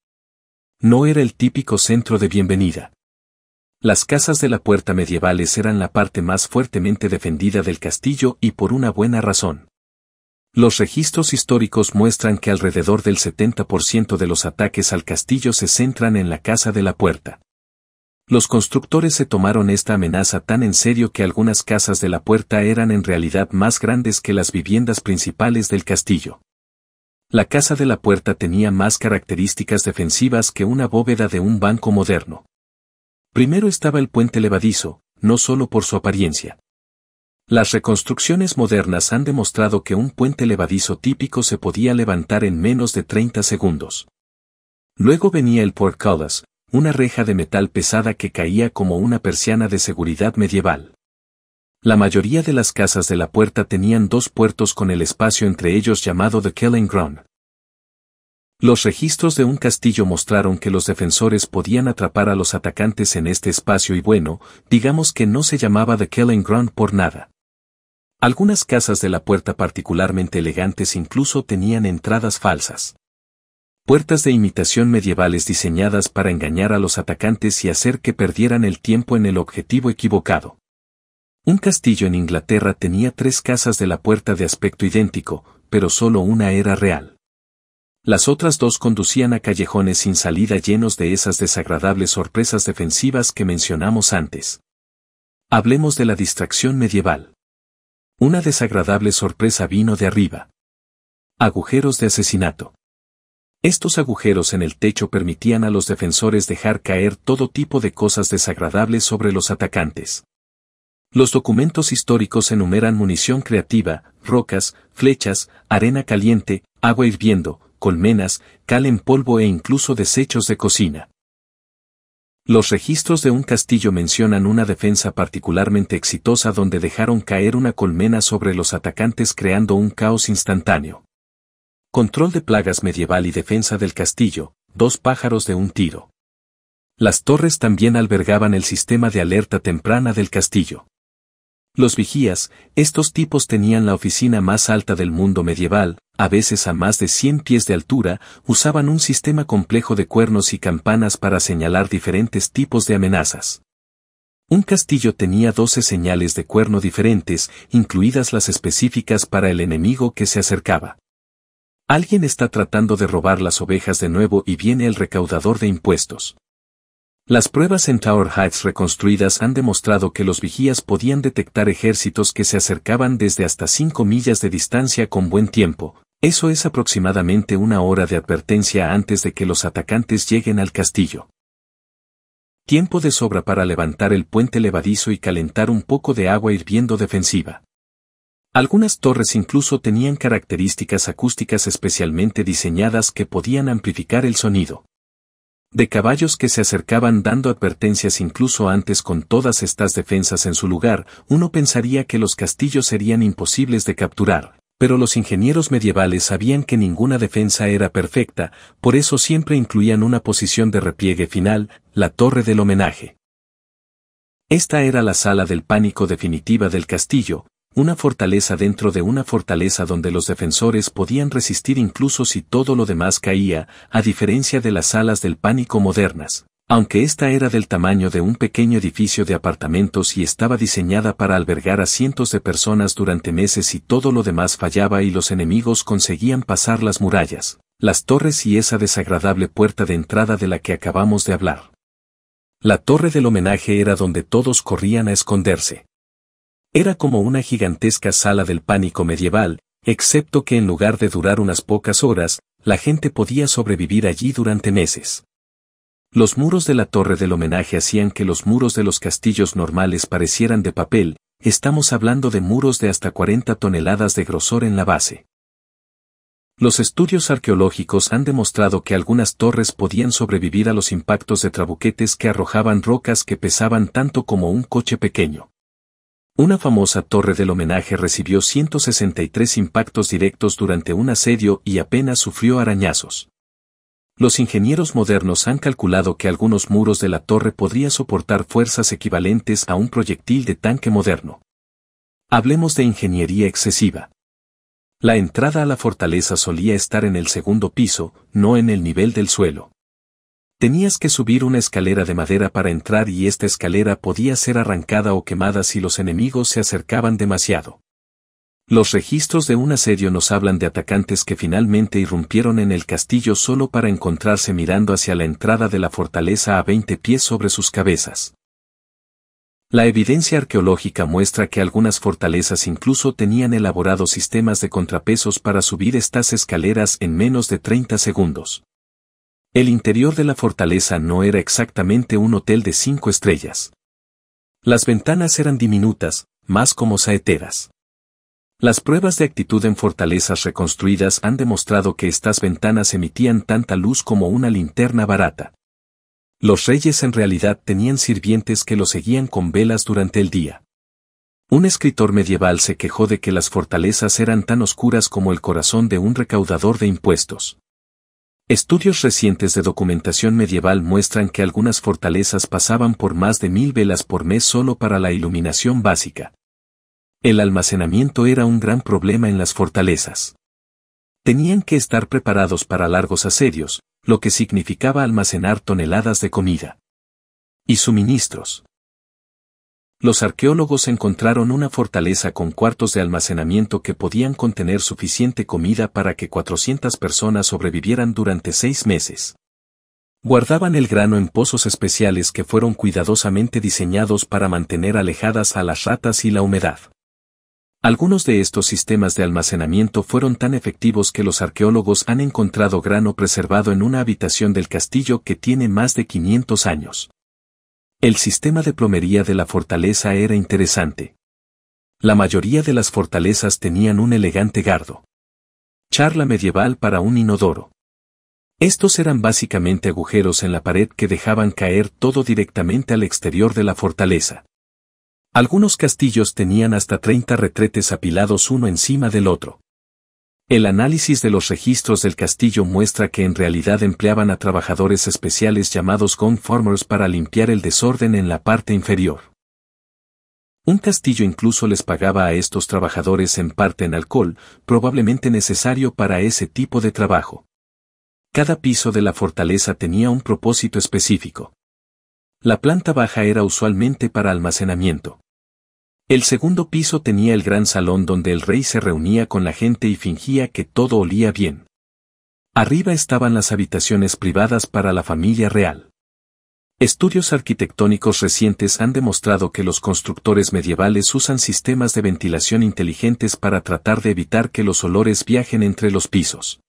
No era el típico centro de bienvenida. Las casas de la puerta medievales eran la parte más fuertemente defendida del castillo y por una buena razón. Los registros históricos muestran que alrededor del 70% de los ataques al castillo se centran en la Casa de la Puerta. Los constructores se tomaron esta amenaza tan en serio que algunas casas de la puerta eran en realidad más grandes que las viviendas principales del castillo. La Casa de la Puerta tenía más características defensivas que una bóveda de un banco moderno. Primero estaba el puente levadizo, no solo por su apariencia. Las reconstrucciones modernas han demostrado que un puente levadizo típico se podía levantar en menos de 30 segundos. Luego venía el portcullis, una reja de metal pesada que caía como una persiana de seguridad medieval. La mayoría de las casas de la puerta tenían 2 puertos con el espacio entre ellos llamado The Killing Ground. Los registros de un castillo mostraron que los defensores podían atrapar a los atacantes en este espacio y bueno, digamos que no se llamaba The Killing Ground por nada. Algunas casas de la puerta particularmente elegantes incluso tenían entradas falsas. Puertas de imitación medievales diseñadas para engañar a los atacantes y hacer que perdieran el tiempo en el objetivo equivocado. Un castillo en Inglaterra tenía 3 casas de la puerta de aspecto idéntico, pero solo una era real. Las otras 2 conducían a callejones sin salida llenos de esas desagradables sorpresas defensivas que mencionamos antes. Hablemos de la distracción medieval. Una desagradable sorpresa vino de arriba. Agujeros de asesinato. Estos agujeros en el techo permitían a los defensores dejar caer todo tipo de cosas desagradables sobre los atacantes. Los documentos históricos enumeran munición creativa, rocas, flechas, arena caliente, agua hirviendo, colmenas, cal en polvo e incluso desechos de cocina. Los registros de un castillo mencionan una defensa particularmente exitosa donde dejaron caer una colmena sobre los atacantes creando un caos instantáneo. Control de plagas medieval y defensa del castillo, 2 pájaros de un tiro. Las torres también albergaban el sistema de alerta temprana del castillo. Los vigías, estos tipos tenían la oficina más alta del mundo medieval, a veces a más de 100 pies de altura, usaban un sistema complejo de cuernos y campanas para señalar diferentes tipos de amenazas. Un castillo tenía 12 señales de cuerno diferentes, incluidas las específicas para el enemigo que se acercaba. Alguien está tratando de robar las ovejas de nuevo y viene el recaudador de impuestos. Las pruebas en Tower Heights reconstruidas han demostrado que los vigías podían detectar ejércitos que se acercaban desde hasta 5 millas de distancia con buen tiempo. Eso es aproximadamente 1 hora de advertencia antes de que los atacantes lleguen al castillo. Tiempo de sobra para levantar el puente levadizo y calentar un poco de agua hirviendo defensiva. Algunas torres incluso tenían características acústicas especialmente diseñadas que podían amplificar el sonido. De caballos que se acercaban dando advertencias incluso antes con todas estas defensas en su lugar, uno pensaría que los castillos serían imposibles de capturar, pero los ingenieros medievales sabían que ninguna defensa era perfecta, por eso siempre incluían una posición de repliegue final, la torre del homenaje. Esta era la sala del pánico definitiva del castillo, una fortaleza dentro de una fortaleza donde los defensores podían resistir incluso si todo lo demás caía, a diferencia de las salas del pánico modernas, aunque esta era del tamaño de un pequeño edificio de apartamentos y estaba diseñada para albergar a cientos de personas durante meses y todo lo demás fallaba y los enemigos conseguían pasar las murallas, las torres y esa desagradable puerta de entrada de la que acabamos de hablar. La torre del homenaje era donde todos corrían a esconderse. Era como una gigantesca sala del pánico medieval, excepto que en lugar de durar unas pocas horas, la gente podía sobrevivir allí durante meses. Los muros de la torre del homenaje hacían que los muros de los castillos normales parecieran de papel, estamos hablando de muros de hasta 40 toneladas de grosor en la base. Los estudios arqueológicos han demostrado que algunas torres podían sobrevivir a los impactos de trabuquetes que arrojaban rocas que pesaban tanto como un coche pequeño. Una famosa torre del homenaje recibió 163 impactos directos durante un asedio y apenas sufrió arañazos. Los ingenieros modernos han calculado que algunos muros de la torre podrían soportar fuerzas equivalentes a un proyectil de tanque moderno. Hablemos de ingeniería excesiva. La entrada a la fortaleza solía estar en el segundo piso, no en el nivel del suelo. Tenías que subir una escalera de madera para entrar y esta escalera podía ser arrancada o quemada si los enemigos se acercaban demasiado. Los registros de un asedio nos hablan de atacantes que finalmente irrumpieron en el castillo solo para encontrarse mirando hacia la entrada de la fortaleza a 20 pies sobre sus cabezas. La evidencia arqueológica muestra que algunas fortalezas incluso tenían elaborados sistemas de contrapesos para subir estas escaleras en menos de 30 segundos. El interior de la fortaleza no era exactamente un hotel de 5 estrellas. Las ventanas eran diminutas, más como saeteras. Las pruebas de actitud en fortalezas reconstruidas han demostrado que estas ventanas emitían tanta luz como una linterna barata. Los reyes en realidad tenían sirvientes que los seguían con velas durante el día. Un escritor medieval se quejó de que las fortalezas eran tan oscuras como el corazón de un recaudador de impuestos. Estudios recientes de documentación medieval muestran que algunas fortalezas pasaban por más de 1000 velas por mes solo para la iluminación básica. El almacenamiento era un gran problema en las fortalezas. Tenían que estar preparados para largos asedios, lo que significaba almacenar toneladas de comida y suministros. Los arqueólogos encontraron una fortaleza con cuartos de almacenamiento que podían contener suficiente comida para que 400 personas sobrevivieran durante 6 meses. Guardaban el grano en pozos especiales que fueron cuidadosamente diseñados para mantener alejadas a las ratas y la humedad. Algunos de estos sistemas de almacenamiento fueron tan efectivos que los arqueólogos han encontrado grano preservado en una habitación del castillo que tiene más de 500 años. El sistema de plomería de la fortaleza era interesante. La mayoría de las fortalezas tenían un elegante gardo. Charla medieval para un inodoro. Estos eran básicamente agujeros en la pared que dejaban caer todo directamente al exterior de la fortaleza. Algunos castillos tenían hasta 30 retretes apilados uno encima del otro. El análisis de los registros del castillo muestra que en realidad empleaban a trabajadores especiales llamados gong farmers para limpiar el desorden en la parte inferior. Un castillo incluso les pagaba a estos trabajadores en parte en alcohol, probablemente necesario para ese tipo de trabajo. Cada piso de la fortaleza tenía un propósito específico. La planta baja era usualmente para almacenamiento. El segundo piso tenía el gran salón donde el rey se reunía con la gente y fingía que todo olía bien. Arriba estaban las habitaciones privadas para la familia real. Estudios arquitectónicos recientes han demostrado que los constructores medievales usan sistemas de ventilación inteligentes para tratar de evitar que los olores viajen entre los pisos.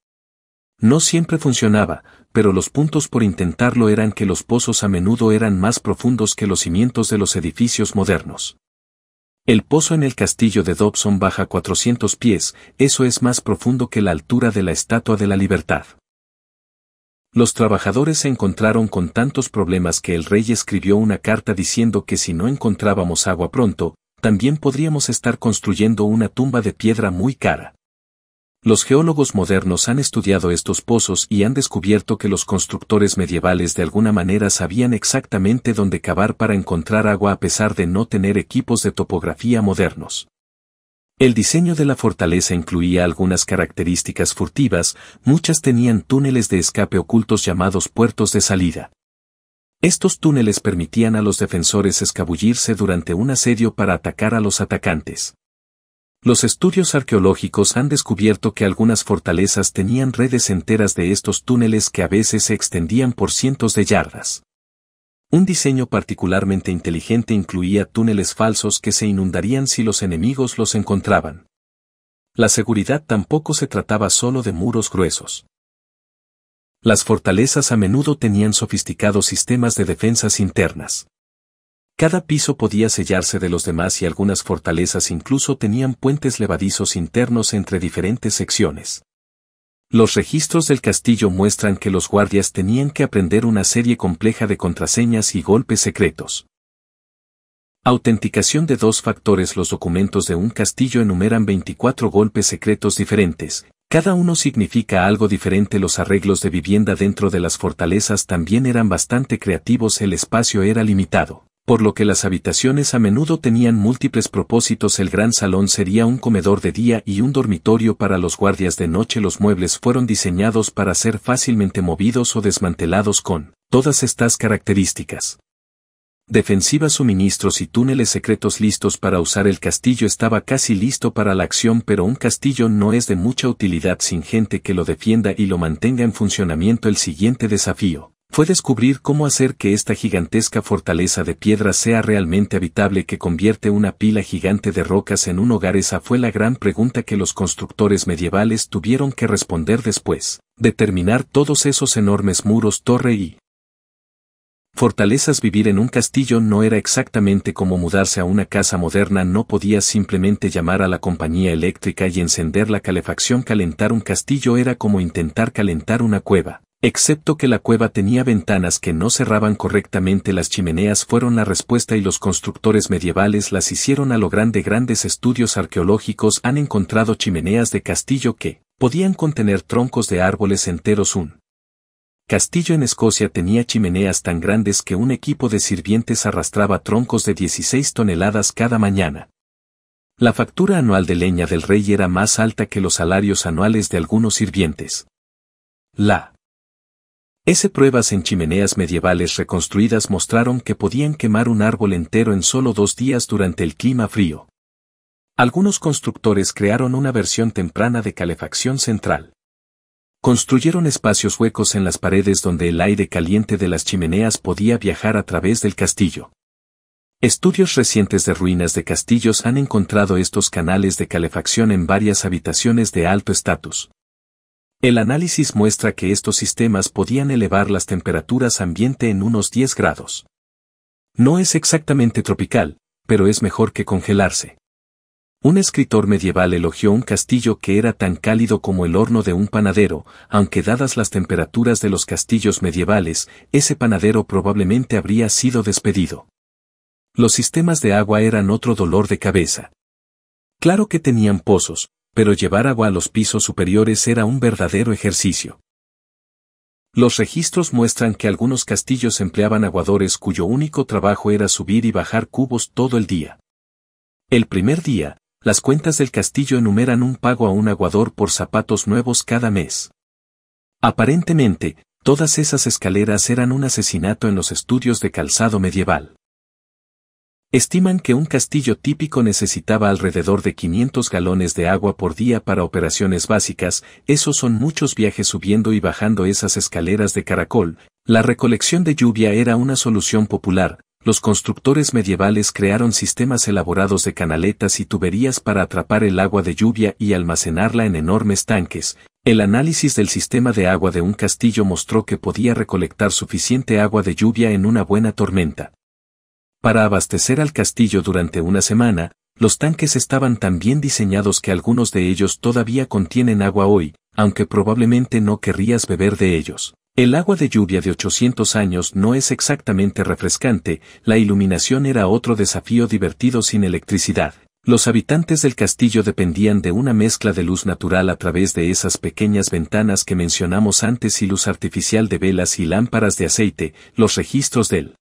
No siempre funcionaba, pero los puntos por intentarlo eran que los pozos a menudo eran más profundos que los cimientos de los edificios modernos. El pozo en el castillo de Dobson baja 400 pies, eso es más profundo que la altura de la Estatua de la Libertad. Los trabajadores se encontraron con tantos problemas que el rey escribió una carta diciendo que si no encontrábamos agua pronto, también podríamos estar construyendo una tumba de piedra muy cara. Los geólogos modernos han estudiado estos pozos y han descubierto que los constructores medievales de alguna manera sabían exactamente dónde cavar para encontrar agua a pesar de no tener equipos de topografía modernos. El diseño de la fortaleza incluía algunas características furtivas, muchas tenían túneles de escape ocultos llamados puertos de salida. Estos túneles permitían a los defensores escabullirse durante un asedio para atacar a los atacantes. Los estudios arqueológicos han descubierto que algunas fortalezas tenían redes enteras de estos túneles que a veces se extendían por cientos de yardas. Un diseño particularmente inteligente incluía túneles falsos que se inundarían si los enemigos los encontraban. La seguridad tampoco se trataba solo de muros gruesos. Las fortalezas a menudo tenían sofisticados sistemas de defensas internas. Cada piso podía sellarse de los demás y algunas fortalezas incluso tenían puentes levadizos internos entre diferentes secciones. Los registros del castillo muestran que los guardias tenían que aprender una serie compleja de contraseñas y golpes secretos. Autenticación de 2 factores. Los documentos de un castillo enumeran 24 golpes secretos diferentes. Cada uno significa algo diferente. Los arreglos de vivienda dentro de las fortalezas también eran bastante creativos. El espacio era limitado, por lo que las habitaciones a menudo tenían múltiples propósitos. El gran salón sería un comedor de día y un dormitorio para los guardias de noche. Los muebles fueron diseñados para ser fácilmente movidos o desmantelados con todas estas características. Defensiva, suministros y túneles secretos listos para usar. El castillo estaba casi listo para la acción, pero un castillo no es de mucha utilidad sin gente que lo defienda y lo mantenga en funcionamiento. El siguiente desafío fue descubrir cómo hacer que esta gigantesca fortaleza de piedra sea realmente habitable, que convierte una pila gigante de rocas en un hogar. Esa fue la gran pregunta que los constructores medievales tuvieron que responder después de terminar todos esos enormes muros, torre y fortalezas. Vivir en un castillo no era exactamente como mudarse a una casa moderna. No podías simplemente llamar a la compañía eléctrica y encender la calefacción. Calentar un castillo era como intentar calentar una cueva, excepto que la cueva tenía ventanas que no cerraban correctamente. Las chimeneas fueron la respuesta y los constructores medievales las hicieron a lo grande. Grandes estudios arqueológicos han encontrado chimeneas de castillo que podían contener troncos de árboles enteros. Un castillo en Escocia tenía chimeneas tan grandes que un equipo de sirvientes arrastraba troncos de 16 toneladas cada mañana. La factura anual de leña del rey era más alta que los salarios anuales de algunos sirvientes. Pruebas en chimeneas medievales reconstruidas mostraron que podían quemar un árbol entero en solo 2 días durante el clima frío. Algunos constructores crearon una versión temprana de calefacción central. Construyeron espacios huecos en las paredes donde el aire caliente de las chimeneas podía viajar a través del castillo. Estudios recientes de ruinas de castillos han encontrado estos canales de calefacción en varias habitaciones de alto estatus. El análisis muestra que estos sistemas podían elevar las temperaturas ambiente en unos 10 grados. No es exactamente tropical, pero es mejor que congelarse. Un escritor medieval elogió un castillo que era tan cálido como el horno de un panadero. Aunque dadas las temperaturas de los castillos medievales, ese panadero probablemente habría sido despedido. Los sistemas de agua eran otro dolor de cabeza. Claro que tenían pozos, pero llevar agua a los pisos superiores era un verdadero ejercicio. Los registros muestran que algunos castillos empleaban aguadores cuyo único trabajo era subir y bajar cubos todo el día. El primer día, las cuentas del castillo enumeran un pago a un aguador por zapatos nuevos cada mes. Aparentemente, todas esas escaleras eran un asesinato en los estudios de calzado medieval. Estiman que un castillo típico necesitaba alrededor de 500 galones de agua por día para operaciones básicas. Esos son muchos viajes subiendo y bajando esas escaleras de caracol. La recolección de lluvia era una solución popular. Los constructores medievales crearon sistemas elaborados de canaletas y tuberías para atrapar el agua de lluvia y almacenarla en enormes tanques. El análisis del sistema de agua de un castillo mostró que podía recolectar suficiente agua de lluvia en una buena tormenta. Para abastecer al castillo durante una semana, los tanques estaban tan bien diseñados que algunos de ellos todavía contienen agua hoy, aunque probablemente no querrías beber de ellos. El agua de lluvia de 800 años no es exactamente refrescante. La iluminación era otro desafío divertido sin electricidad. Los habitantes del castillo dependían de una mezcla de luz natural a través de esas pequeñas ventanas que mencionamos antes y luz artificial de velas y lámparas de aceite. Los registros del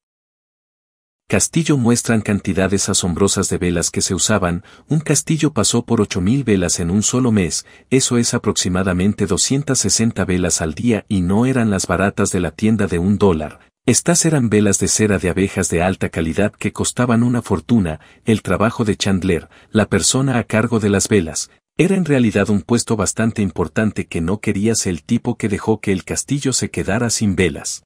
castillo muestran cantidades asombrosas de velas que se usaban. Un castillo pasó por 8.000 velas en un solo mes. Eso es aproximadamente 260 velas al día, y no eran las baratas de la tienda de $1. Estas eran velas de cera de abejas de alta calidad que costaban una fortuna. El trabajo de Chandler, la persona a cargo de las velas, era en realidad un puesto bastante importante que no quería ser el tipo que dejó que el castillo se quedara sin velas.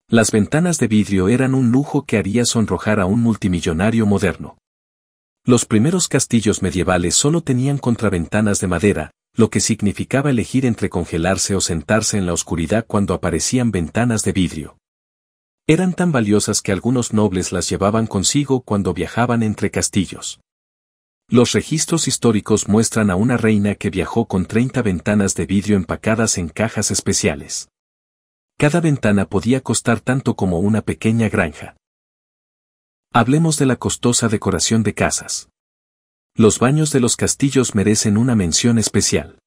Las ventanas de vidrio eran un lujo que haría sonrojar a un multimillonario moderno. Los primeros castillos medievales solo tenían contraventanas de madera, lo que significaba elegir entre congelarse o sentarse en la oscuridad cuando aparecían ventanas de vidrio. Eran tan valiosas que algunos nobles las llevaban consigo cuando viajaban entre castillos. Los registros históricos muestran a una reina que viajó con 30 ventanas de vidrio empacadas en cajas especiales. Cada ventana podía costar tanto como una pequeña granja. Hablemos de la costosa decoración de casas. Los baños de los castillos merecen una mención especial.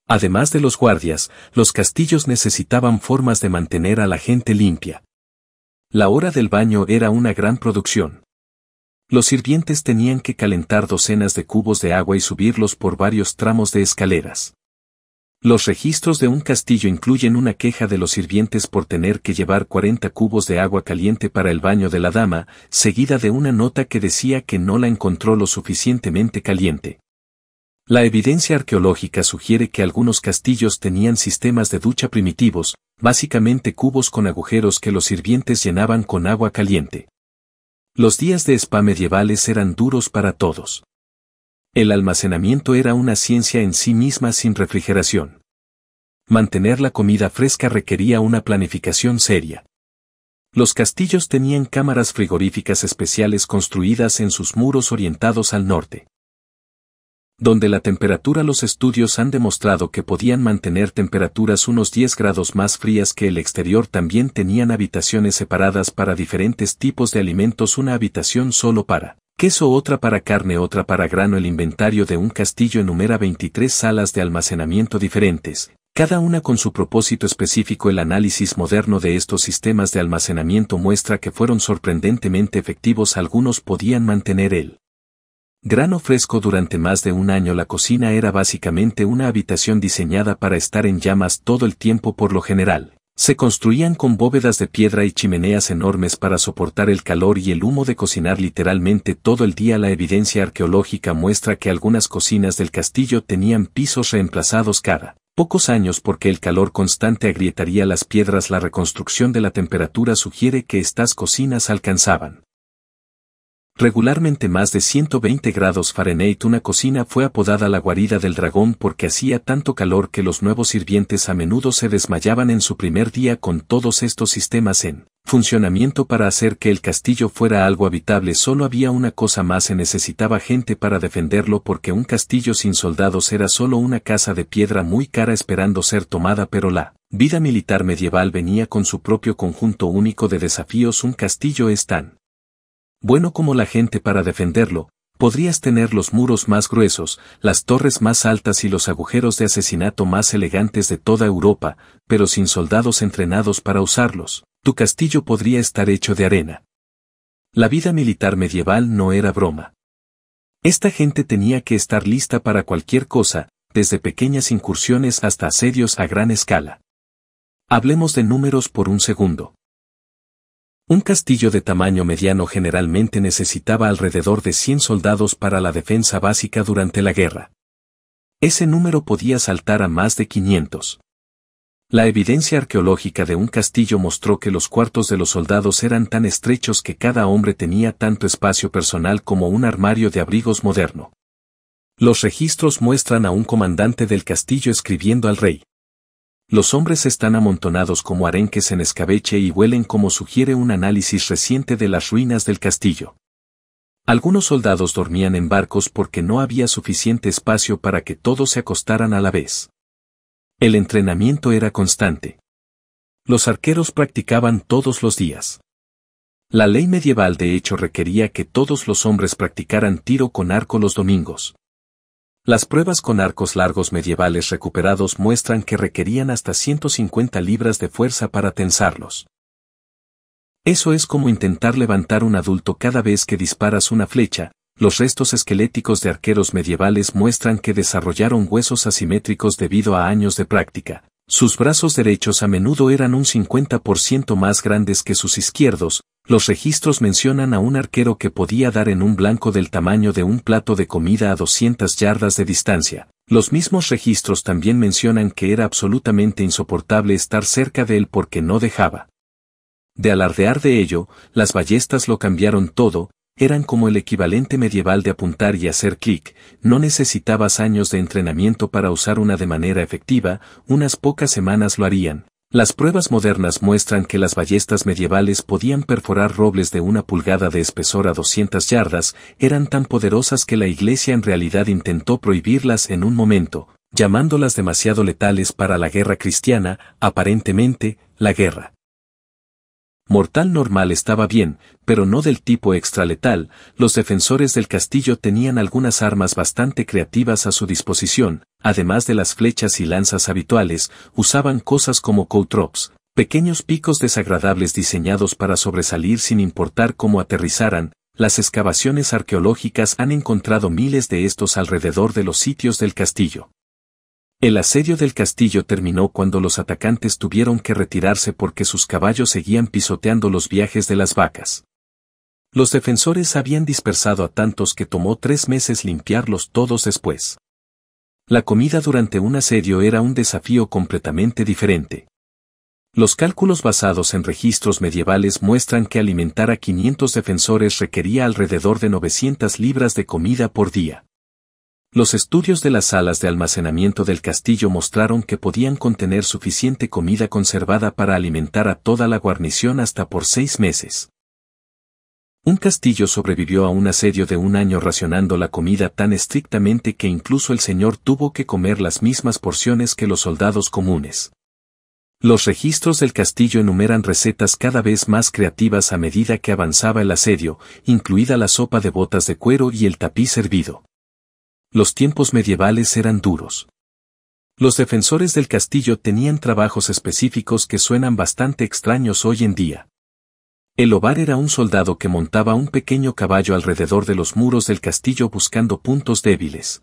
Además de los guardias, los castillos necesitaban formas de mantener a la gente limpia. La hora del baño era una gran producción. Los sirvientes tenían que calentar docenas de cubos de agua y subirlos por varios tramos de escaleras. Los registros de un castillo incluyen una queja de los sirvientes por tener que llevar 40 cubos de agua caliente para el baño de la dama, seguida de una nota que decía que no la encontró lo suficientemente caliente. La evidencia arqueológica sugiere que algunos castillos tenían sistemas de ducha primitivos, básicamente cubos con agujeros que los sirvientes llenaban con agua caliente. Los días de spa medievales eran duros para todos. El almacenamiento era una ciencia en sí misma sin refrigeración. Mantener la comida fresca requería una planificación seria. Los castillos tenían cámaras frigoríficas especiales construidas en sus muros orientados al norte. Donde la temperatura. Los estudios han demostrado que podían mantener temperaturas unos 10 grados más frías que el exterior. También tenían habitaciones separadas para diferentes tipos de alimentos, una habitación solo para queso, otra para carne, otra para grano. El inventario de un castillo enumera 23 salas de almacenamiento diferentes, cada una con su propósito específico. El análisis moderno de estos sistemas de almacenamiento muestra que fueron sorprendentemente efectivos. Algunos podían mantener el grano fresco durante más de un año. La cocina era básicamente una habitación diseñada para estar en llamas todo el tiempo. Por lo general, se construían con bóvedas de piedra y chimeneas enormes para soportar el calor y el humo de cocinar literalmente todo el día. La evidencia arqueológica muestra que algunas cocinas del castillo tenían pisos reemplazados cada pocos años porque el calor constante agrietaría las piedras. La reconstrucción de la temperatura sugiere que estas cocinas alcanzaban regularmente más de 120 grados Fahrenheit. Una cocina fue apodada la guarida del dragón porque hacía tanto calor que los nuevos sirvientes a menudo se desmayaban en su primer día. Con todos estos sistemas en funcionamiento para hacer que el castillo fuera algo habitable, solo había una cosa más: se necesitaba gente para defenderlo, porque un castillo sin soldados era solo una casa de piedra muy cara esperando ser tomada. Pero la vida militar medieval venía con su propio conjunto único de desafíos. Un castillo es tan bueno como la gente para defenderlo. Podrías tener los muros más gruesos, las torres más altas y los agujeros de asesinato más elegantes de toda Europa, pero sin soldados entrenados para usarlos, tu castillo podría estar hecho de arena. La vida militar medieval no era broma. Esta gente tenía que estar lista para cualquier cosa, desde pequeñas incursiones hasta asedios a gran escala. Hablemos de números por un segundo. Un castillo de tamaño mediano generalmente necesitaba alrededor de 100 soldados para la defensa básica durante la guerra. Ese número podía saltar a más de 500. La evidencia arqueológica de un castillo mostró que los cuartos de los soldados eran tan estrechos que cada hombre tenía tanto espacio personal como un armario de abrigos moderno. Los registros muestran a un comandante del castillo escribiendo al rey: los hombres están amontonados como arenques en escabeche y huelen, como sugiere un análisis reciente de las ruinas del castillo. Algunos soldados dormían en barcos porque no había suficiente espacio para que todos se acostaran a la vez. El entrenamiento era constante. Los arqueros practicaban todos los días. La ley medieval de hecho requería que todos los hombres practicaran tiro con arco los domingos. Las pruebas con arcos largos medievales recuperados muestran que requerían hasta 150 libras de fuerza para tensarlos. Eso es como intentar levantar un adulto cada vez que disparas una flecha. Los restos esqueléticos de arqueros medievales muestran que desarrollaron huesos asimétricos debido a años de práctica. Sus brazos derechos a menudo eran un 50% más grandes que sus izquierdos. Los registros mencionan a un arquero que podía dar en un blanco del tamaño de un plato de comida a 200 yardas de distancia. Los mismos registros también mencionan que era absolutamente insoportable estar cerca de él porque no dejaba de alardear de ello. Las ballestas lo cambiaron todo. eran como el equivalente medieval de apuntar y hacer clic, no necesitabas años de entrenamiento para usar una de manera efectiva, unas pocas semanas lo harían. Las pruebas modernas muestran que las ballestas medievales podían perforar robles de 1 pulgada de espesor a 200 yardas, eran tan poderosas que la Iglesia en realidad intentó prohibirlas en un momento, llamándolas demasiado letales para la guerra cristiana, aparentemente, la guerra mortal normal estaba bien, pero no del tipo extraletal. Los defensores del castillo tenían algunas armas bastante creativas a su disposición, además de las flechas y lanzas habituales, usaban cosas como caltrops, pequeños picos desagradables diseñados para sobresalir sin importar cómo aterrizaran. Las excavaciones arqueológicas han encontrado miles de estos alrededor de los sitios del castillo. El asedio del castillo terminó cuando los atacantes tuvieron que retirarse porque sus caballos seguían pisoteando los viajes de las vacas. Los defensores habían dispersado a tantos que tomó 3 meses limpiarlos todos después. La comida durante un asedio era un desafío completamente diferente. Los cálculos basados en registros medievales muestran que alimentar a 500 defensores requería alrededor de 900 libras de comida por día. Los estudios de las salas de almacenamiento del castillo mostraron que podían contener suficiente comida conservada para alimentar a toda la guarnición hasta por 6 meses. Un castillo sobrevivió a un asedio de 1 año racionando la comida tan estrictamente que incluso el señor tuvo que comer las mismas porciones que los soldados comunes. Los registros del castillo enumeran recetas cada vez más creativas a medida que avanzaba el asedio, incluida la sopa de botas de cuero y el tapiz hervido. Los tiempos medievales eran duros. Los defensores del castillo tenían trabajos específicos que suenan bastante extraños hoy en día. El ovar era un soldado que montaba un pequeño caballo alrededor de los muros del castillo buscando puntos débiles.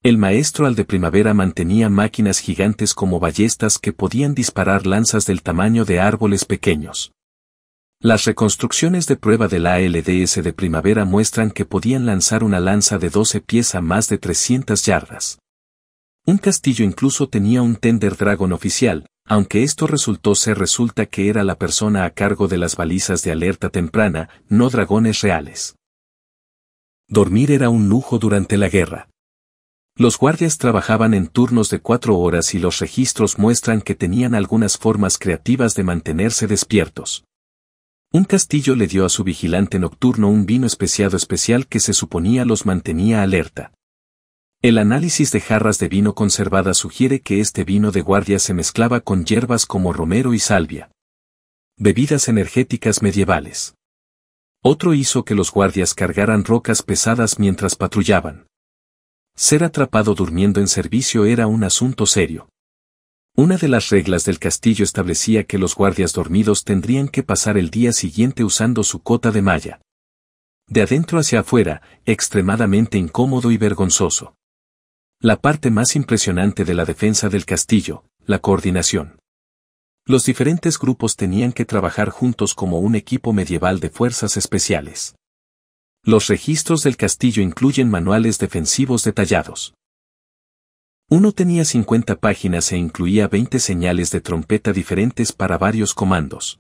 El maestro al de primavera mantenía máquinas gigantes como ballestas que podían disparar lanzas del tamaño de árboles pequeños. Las reconstrucciones de prueba de la ALDS de primavera muestran que podían lanzar una lanza de 12 pies a más de 300 yardas. Un castillo incluso tenía un Tender Dragon oficial, aunque esto resulta que era la persona a cargo de las balizas de alerta temprana, no dragones reales. Dormir era un lujo durante la guerra. Los guardias trabajaban en turnos de 4 horas y los registros muestran que tenían algunas formas creativas de mantenerse despiertos. Un castillo le dio a su vigilante nocturno un vino especial que se suponía los mantenía alerta. El análisis de jarras de vino conservada sugiere que este vino de guardia se mezclaba con hierbas como romero y salvia. Bebidas energéticas medievales. Otro hizo que los guardias cargaran rocas pesadas mientras patrullaban. Ser atrapado durmiendo en servicio era un asunto serio. Una de las reglas del castillo establecía que los guardias dormidos tendrían que pasar el día siguiente usando su cota de malla. De adentro hacia afuera, extremadamente incómodo y vergonzoso. La parte más impresionante de la defensa del castillo, la coordinación. Los diferentes grupos tenían que trabajar juntos como un equipo medieval de fuerzas especiales. Los registros del castillo incluyen manuales defensivos detallados. Uno tenía 50 páginas e incluía 20 señales de trompeta diferentes para varios comandos.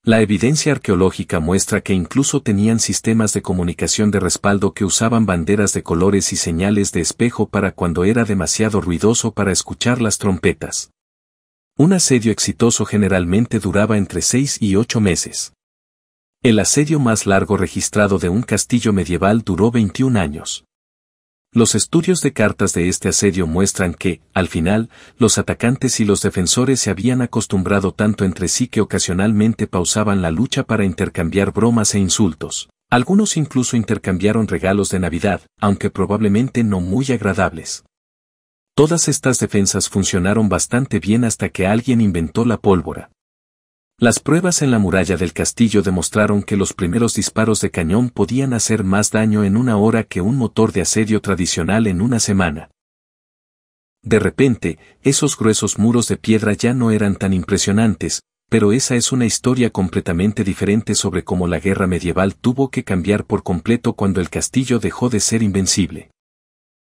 La evidencia arqueológica muestra que incluso tenían sistemas de comunicación de respaldo que usaban banderas de colores y señales de espejo para cuando era demasiado ruidoso para escuchar las trompetas. Un asedio exitoso generalmente duraba entre 6 y 8 meses. El asedio más largo registrado de un castillo medieval duró 21 años. Los estudios de cartas de este asedio muestran que, al final, los atacantes y los defensores se habían acostumbrado tanto entre sí que ocasionalmente pausaban la lucha para intercambiar bromas e insultos. Algunos incluso intercambiaron regalos de Navidad, aunque probablemente no muy agradables. Todas estas defensas funcionaron bastante bien hasta que alguien inventó la pólvora. Las pruebas en la muralla del castillo demostraron que los primeros disparos de cañón podían hacer más daño en 1 hora que un motor de asedio tradicional en 1 semana. De repente, esos gruesos muros de piedra ya no eran tan impresionantes, pero esa es una historia completamente diferente sobre cómo la guerra medieval tuvo que cambiar por completo cuando el castillo dejó de ser invencible.